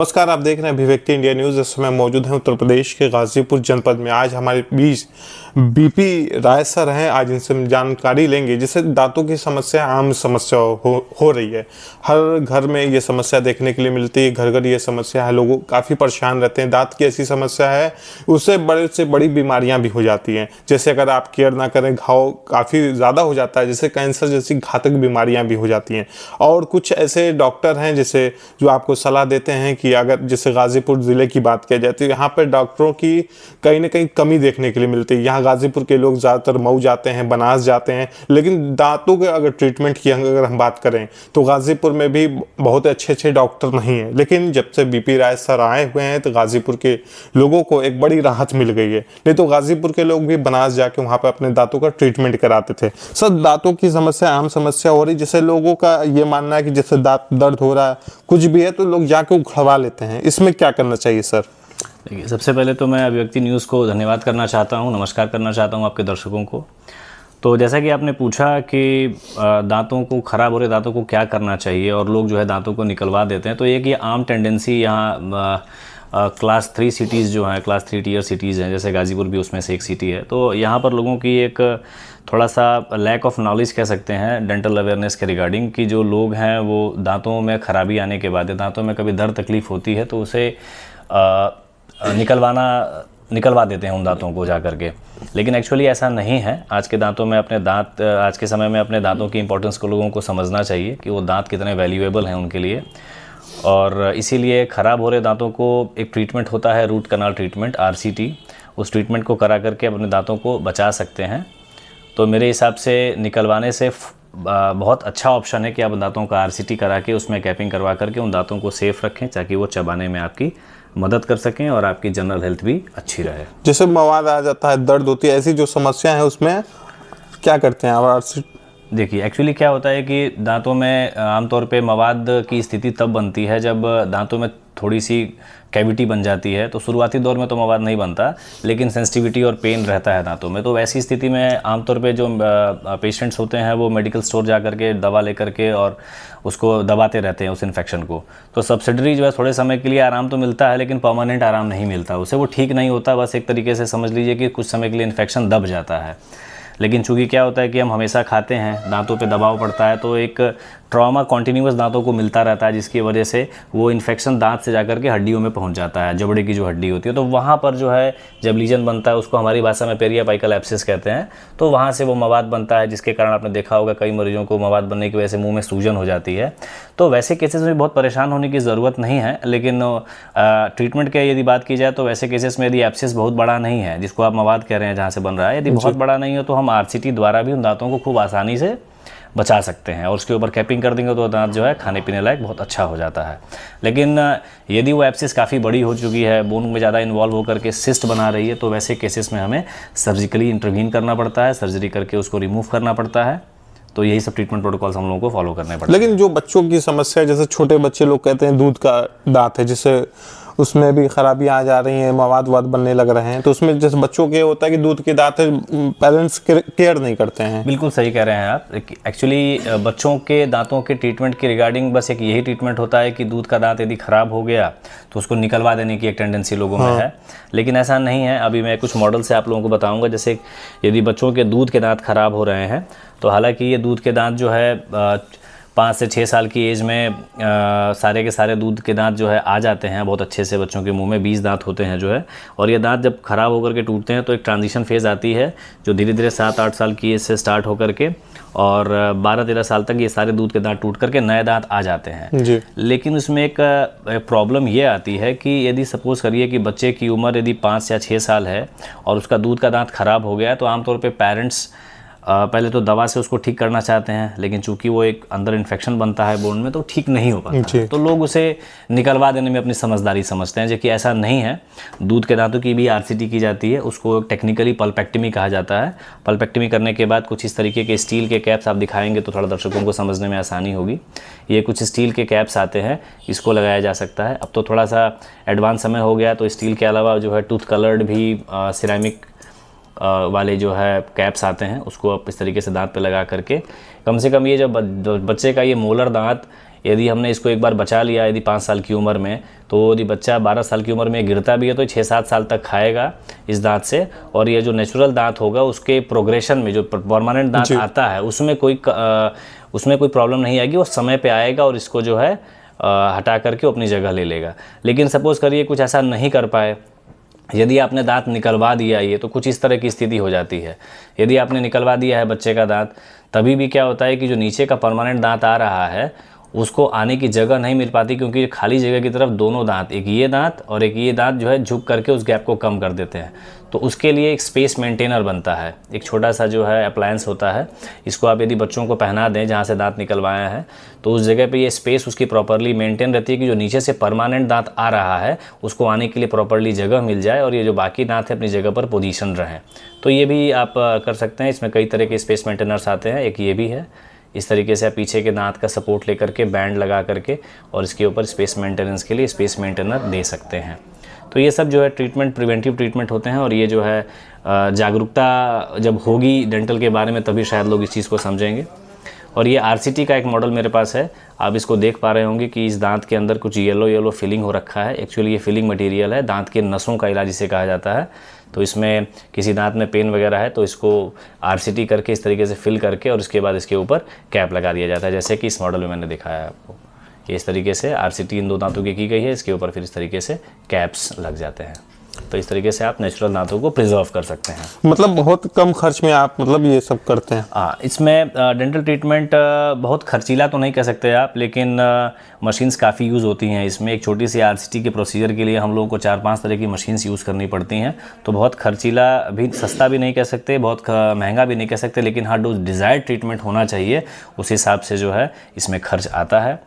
नमस्कार, आप देख रहे हैं अभिव्यक्ति इंडिया न्यूज़। इस समय मौजूद हैं उत्तर प्रदेश के गाजीपुर जनपद में। आज हमारे बीच बीपी राय सर हैं। आज इनसे हम जानकारी लेंगे, जिससे दांतों की समस्या आम समस्या हो रही है। हर घर में ये समस्या देखने के लिए मिलती है। घर घर ये समस्या है, लोग काफ़ी परेशान रहते हैं। दांत की ऐसी समस्या है, उससे बड़े से बड़ी बीमारियां भी हो जाती हैं। जैसे अगर आप केयर ना करें, घाव काफ़ी ज़्यादा हो जाता है, जैसे कैंसर जैसी घातक बीमारियाँ भी हो जाती हैं। और कुछ ऐसे डॉक्टर हैं जैसे जो आपको सलाह देते हैं कि अगर जैसे गाजीपुर ज़िले की बात किया जाए तो यहाँ पर डॉक्टरों की कहीं ना कहीं कमी देखने के लिए मिलती है। यहाँ गाजीपुर के लोग ज़्यादातर मऊ जाते हैं, बनास जाते हैं, लेकिन दांतों के अगर ट्रीटमेंट की अगर हम बात करें तो गाजीपुर में भी बहुत अच्छे डॉक्टर नहीं हैं। लेकिन जब से बीपी राय सर आए हुए हैं तो गाजीपुर के लोगों को एक बड़ी राहत मिल गई है। नहीं तो गाजीपुर के लोग भी बनास जाके वहाँ पर अपने दांतों का ट्रीटमेंट कराते थे। सर, दांतों की समस्या आम समस्या हो रही, जैसे लोगों का ये मानना है कि जैसे दांत दर्द हो रहा है, कुछ भी है तो लोग जाके उखड़वा लेते हैं। इसमें क्या करना चाहिए सर? देखिए, सबसे पहले तो मैं अभिव्यक्ति न्यूज़ को धन्यवाद करना चाहता हूं, नमस्कार करना चाहता हूं आपके दर्शकों को। तो जैसा कि आपने पूछा कि दांतों को ख़राब हो रहे दांतों को क्या करना चाहिए और लोग जो है दांतों को निकलवा देते हैं, तो एक ये आम टेंडेंसी यहाँ क्लास 3 सिटीज़ जो हैं, क्लास 3 टियर सिटीज़ हैं, जैसे गाज़ीपुर भी उसमें से एक सिटी है। तो यहाँ पर लोगों की एक थोड़ा सा लैक ऑफ नॉलेज कह सकते हैं डेंटल अवेयरनेस के रिगार्डिंग, कि जो लोग हैं वो दांतों में ख़राबी आने के बाद, दांतों में कभी दर्द तकलीफ़ होती है तो उसे निकलवा देते हैं उन दांतों को जा करके। लेकिन एक्चुअली ऐसा नहीं है। आज के दांतों में आज के समय में अपने दांतों की इंपॉर्टेंस को लोगों को समझना चाहिए कि वो दांत कितने वैल्यूएबल हैं उनके लिए। और इसीलिए ख़राब हो रहे दांतों को एक ट्रीटमेंट होता है, रूट कनाल ट्रीटमेंट, RCT। उस ट्रीटमेंट को करा करके अपने दांतों को बचा सकते हैं। तो मेरे हिसाब से निकलवाने से बहुत अच्छा ऑप्शन है कि आप दांतों का RCT करा के उसमें कैपिंग करवा करके उन दांतों को सेफ़ रखें, ताकि वो चबाने में आपकी मदद कर सकें और आपकी जनरल हेल्थ भी अच्छी रहे। जैसे मवाद आ जाता है, दर्द होती है, ऐसी जो समस्या है उसमें क्या करते हैं आप? देखिए, एक्चुअली क्या होता है कि दांतों में आमतौर पे मवाद की स्थिति तब बनती है जब दांतों में थोड़ी सी कैविटी बन जाती है। तो शुरुआती दौर में तो मवाद नहीं बनता, लेकिन सेंसिटिविटी और पेन रहता है दांतों में। तो वैसी स्थिति में आमतौर पे जो पेशेंट्स होते हैं वो मेडिकल स्टोर जा करके दवा लेकर के और उसको दबाते रहते हैं उस इन्फेक्शन को। तो सब्सिडरी जो है थोड़े समय के लिए आराम तो मिलता है, लेकिन परमानेंट आराम नहीं मिलता उसे, वो ठीक नहीं होता। बस एक तरीके से समझ लीजिए कि कुछ समय के लिए इन्फेक्शन दब जाता है। लेकिन चूँकि क्या होता है कि हम हमेशा खाते हैं, दांतों पे दबाव पड़ता है, तो एक ट्रॉमा कॉन्टीन्यूस दांतों को मिलता रहता है, जिसकी वजह से वो इन्फेक्शन दांत से जाकर के हड्डियों में पहुंच जाता है, जबड़े की जो हड्डी होती है। तो वहाँ पर जो है जब लीजन बनता है, उसको हमारी भाषा में पेरियापाइकल एब्सेस कहते हैं। तो वहाँ से वो मवाद बनता है, जिसके कारण आपने देखा होगा कई मरीजों को मवाद बनने की वजह से मुँह में सूजन हो जाती है। तो वैसे केसेस में बहुत परेशान होने की ज़रूरत नहीं है। लेकिन ट्रीटमेंट की यदि बात की जाए तो वैसे केसेस में यदि एब्सेस बहुत बड़ा नहीं है, जिसको आप मवाद कह रहे हैं जहाँ से बन रहा है, यदि बहुत बड़ा नहीं हो तो हम RCT द्वारा भी उन दांतों को खूब आसानी से बचा सकते हैं और उसके ऊपर कैपिंग कर देंगे तो दांत जो है खाने पीने लायक बहुत अच्छा हो जाता है। लेकिन यदि वो एब्सेस काफ़ी बड़ी हो चुकी है, बोन में ज़्यादा इन्वॉल्व होकर के सिस्ट बना रही है, तो वैसे केसेस में हमें सर्जिकली इंटरवीन करना पड़ता है, सर्जरी करके उसको रिमूव करना पड़ता है। तो यही सब ट्रीटमेंट प्रोटोकॉल्स हम लोगों को फॉलो करने पड़ते हैं। लेकिन जो बच्चों की समस्या, जैसे छोटे बच्चे लोग कहते हैं दूध का दांत है, जिससे उसमें भी खराबी आ जा रही है, मवाद वाद बनने लग रहे हैं, तो उसमें जैसे बच्चों के होता है कि दूध के दांत पेरेंट्स केयर नहीं करते हैं। बिल्कुल सही कह रहे हैं आप। एक्चुअली बच्चों के दांतों के ट्रीटमेंट के रिगार्डिंग बस एक यही ट्रीटमेंट होता है कि दूध का दांत यदि ख़राब हो गया तो उसको निकलवा देने की एक टेंडेंसी लोगों में है। लेकिन ऐसा नहीं है। अभी मैं कुछ मॉडल से आप लोगों को बताऊँगा। जैसे यदि बच्चों के दूध के दांत ख़राब हो रहे हैं, तो हालांकि ये दूध के दांत जो है 5 से 6 साल की एज में सारे के सारे दूध के दांत जो है आ जाते हैं बहुत अच्छे से। बच्चों के मुंह में 20 दांत होते हैं जो है, और ये दांत जब ख़राब होकर के टूटते हैं तो एक ट्रांजिशन फेज़ आती है जो धीरे धीरे 7-8 साल की एज से स्टार्ट होकर के और 12-13 साल तक ये सारे दूध के दांत टूट करके नए दांत आ जाते हैं जी। लेकिन उसमें एक प्रॉब्लम ये आती है कि यदि सपोज़ करिए कि बच्चे की उम्र यदि 5 या 6 साल है और उसका दूध का दांत ख़राब हो गया, तो आमतौर पर पेरेंट्स पहले तो दवा से उसको ठीक करना चाहते हैं, लेकिन चूंकि वो एक अंदर इन्फेक्शन बनता है बोन में तो ठीक नहीं हो पाता है। तो लोग उसे निकलवा देने में अपनी समझदारी समझते हैं, जो कि ऐसा नहीं है। दूध के दांतों की भी RCT की जाती है, उसको टेक्निकली पल्पेक्टमी कहा जाता है। पल्पेक्टमी करने के बाद कुछ इस तरीके के स्टील के कैप्स आप दिखाएंगे तो थोड़ा दर्शकों को समझने में आसानी होगी। ये कुछ स्टील के कैप्स आते हैं, इसको लगाया जा सकता है। अब तो थोड़ा सा एडवांस समय हो गया, तो स्टील के अलावा जो है टूथ कलर्ड भी सिरेमिक वाले जो है कैप्स आते हैं, उसको आप इस तरीके से दांत पे लगा करके कम से कम ये जब बच्चे का ये मोलर दांत यदि हमने इसको एक बार बचा लिया यदि 5 साल की उम्र में, तो यदि बच्चा 12 साल की उम्र में गिरता भी है तो 6-7 साल तक खाएगा इस दांत से, और ये जो नेचुरल दांत होगा उसके प्रोग्रेशन में जो परमानेंट दांत आता है उसमें कोई प्रॉब्लम नहीं आएगी, वो समय पे आएगा और इसको जो है हटा करके अपनी जगह ले लेगा। लेकिन सपोज करिए कुछ ऐसा नहीं कर पाए, यदि आपने दांत निकलवा दिया ये, तो कुछ इस तरह की स्थिति हो जाती है। यदि आपने निकलवा दिया है बच्चे का दांत, तभी भी क्या होता है कि जो नीचे का परमानेंट दांत आ रहा है उसको आने की जगह नहीं मिल पाती, क्योंकि खाली जगह की तरफ दोनों दांत, एक ये दांत और एक ये दांत जो है झुक करके उस गैप को कम कर देते हैं। तो उसके लिए एक स्पेस मेंटेनर बनता है, एक छोटा सा जो है अप्लायंस होता है। इसको आप यदि बच्चों को पहना दें जहाँ से दांत निकलवाया है, तो उस जगह पे ये स्पेस उसकी प्रॉपरली मेंटेन रहती है कि जो नीचे से परमानेंट दांत आ रहा है उसको आने के लिए प्रॉपरली जगह मिल जाए और ये जो बाकी दांत है अपनी जगह पर पोजीशन रहें। तो ये भी आप कर सकते हैं। इसमें कई तरह के स्पेस मेंटेनर्स आते हैं, एक ये भी है। इस तरीके से आप पीछे के दांत का सपोर्ट लेकर के बैंड लगा करके और इसके ऊपर स्पेस मेंटेनेंस के लिए स्पेस मेंटेनर दे सकते हैं। तो ये सब जो है ट्रीटमेंट, प्रिवेंटिव ट्रीटमेंट होते हैं, और ये जो है जागरूकता जब होगी डेंटल के बारे में तभी शायद लोग इस चीज़ को समझेंगे। और ये RCT का एक मॉडल मेरे पास है, आप इसको देख पा रहे होंगे कि इस दांत के अंदर कुछ येलो फिलिंग हो रखा है। एक्चुअली ये फिलिंग मटेरियल है, दांत के नसों का इलाज इसे कहा जाता है। तो इसमें किसी दांत में पेन वगैरह है तो इसको RCT करके इस तरीके से फिल करके और इसके बाद इसके ऊपर कैप लगा दिया जाता है, जैसे कि इस मॉडल में मैंने दिखाया है आपको। ये इस तरीके से RCT इन दो दांतों की गई है, इसके ऊपर फिर इस तरीके से कैप्स लग जाते हैं। तो इस तरीके से आप नेचुरल दांतों को प्रिजर्व कर सकते हैं। मतलब बहुत कम खर्च में आप मतलब ये सब करते हैं? हाँ, इसमें डेंटल ट्रीटमेंट बहुत खर्चीला तो नहीं कह सकते आप, लेकिन मशीन्स काफ़ी यूज़ होती हैं इसमें। एक छोटी सी RCT के प्रोसीजर के लिए हम लोगों को 4-5 तरह की मशीन्स यूज़ करनी पड़ती हैं। तो बहुत खर्चीला भी, सस्ता भी नहीं कह सकते, बहुत महंगा भी नहीं कह सकते, लेकिन हाँ जो डिज़ायर्ड ट्रीटमेंट होना चाहिए उस हिसाब से जो है इसमें खर्च आता है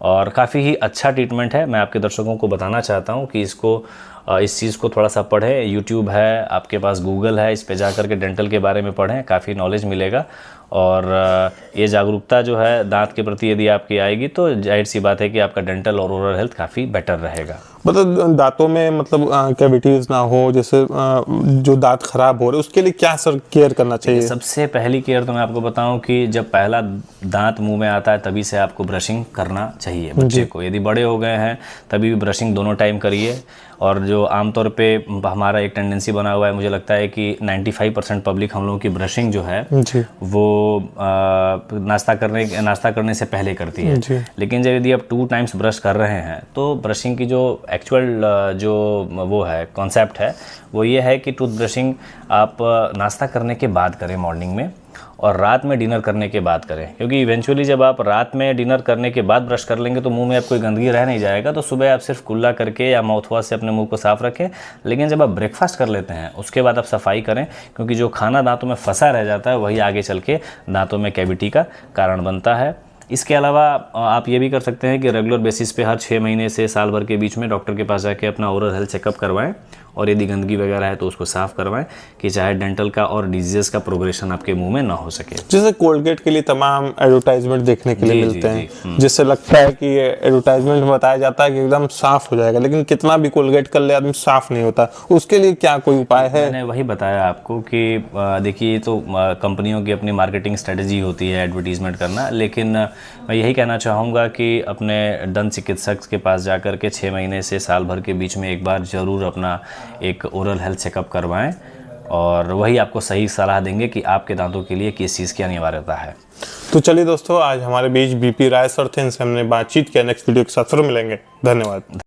और काफ़ी ही अच्छा ट्रीटमेंट है। मैं आपके दर्शकों को बताना चाहता हूँ कि इस चीज़ को थोड़ा सा पढ़ें। यूट्यूब है, आपके पास गूगल है, इस पे जा कर के डेंटल के बारे में पढ़ें, काफ़ी नॉलेज मिलेगा। और ये जागरूकता जो है दांत के प्रति यदि आपकी आएगी तो जाहिर सी बात है कि आपका डेंटल और ओरल हेल्थ काफ़ी बेटर रहेगा। मतलब दांतों में मतलब कैविटीज ना हो, जैसे जो दांत खराब हो रहे उसके लिए क्या सर केयर करना चाहिए? सबसे पहली केयर तो मैं आपको बताऊं कि जब पहला दांत मुंह में आता है तभी से आपको ब्रशिंग करना चाहिए बच्चे को। यदि बड़े हो गए हैं तभी भी ब्रशिंग दोनों टाइम करिए। और जो आमतौर पे हमारा एक टेंडेंसी बना हुआ है, मुझे लगता है कि 95% पब्लिक हम लोगों की ब्रशिंग जो है वो नाश्ता करने से पहले करती है। लेकिन जब यदि आप 2 टाइम्स ब्रश कर रहे हैं तो ब्रशिंग की जो एक्चुअल जो वो है कॉन्सेप्ट है वो ये है कि टूथ ब्रशिंग आप नाश्ता करने के बाद करें मॉर्निंग में, और रात में डिनर करने के बाद करें। क्योंकि इवेंचुअली जब आप रात में डिनर करने के बाद ब्रश कर लेंगे तो मुंह में आप कोई गंदगी रह नहीं जाएगा। तो सुबह आप सिर्फ कुल्ला करके या माउथ वॉश से अपने मुंह को साफ रखें। लेकिन जब आप ब्रेकफास्ट कर लेते हैं उसके बाद आप सफाई करें, क्योंकि जो खाना दांतों में फंसा रह जाता है वही आगे चल के दांतों में कैविटी का कारण बनता है। इसके अलावा आप ये भी कर सकते हैं कि रेगुलर बेसिस पे हर 6 महीने से साल भर के बीच में डॉक्टर के पास जाके अपना ओरल हेल्थ चेकअप करवाएं, और यदि गंदगी वगैरह है तो उसको साफ करवाएं कि चाहे डेंटल का और डिजीज़ का प्रोग्रेशन आपके मुंह में ना हो सके। जैसे कोलगेट के लिए तमाम एडवर्टाइजमेंट देखने के लिए मिलते हैं, जिससे लगता है कि ये एडवर्टाइजमेंट में बताया जाता है कि एकदम साफ हो जाएगा, लेकिन कितना भी कोलगेट कर ले आदमी साफ नहीं होता। उसके लिए क्या कोई उपाय है? मैंने वही बताया आपको कि देखिए तो कंपनियों की अपनी मार्केटिंग स्ट्रेटजी होती है एडवर्टीजमेंट करना, लेकिन मैं यही कहना चाहूँगा कि अपने दंत चिकित्सक के पास जाकर के 6 महीने से साल भर के बीच में एक बार ज़रूर अपना एक ओरल हेल्थ चेकअप करवाएं, और वही आपको सही सलाह देंगे कि आपके दांतों के लिए किस चीज़ की अनिवार्यता है। तो चलिए दोस्तों, आज हमारे बीच BP राय सर थे, इनसे हमने बातचीत किया। नेक्स्ट वीडियो के साथ फिर मिलेंगे। धन्यवाद।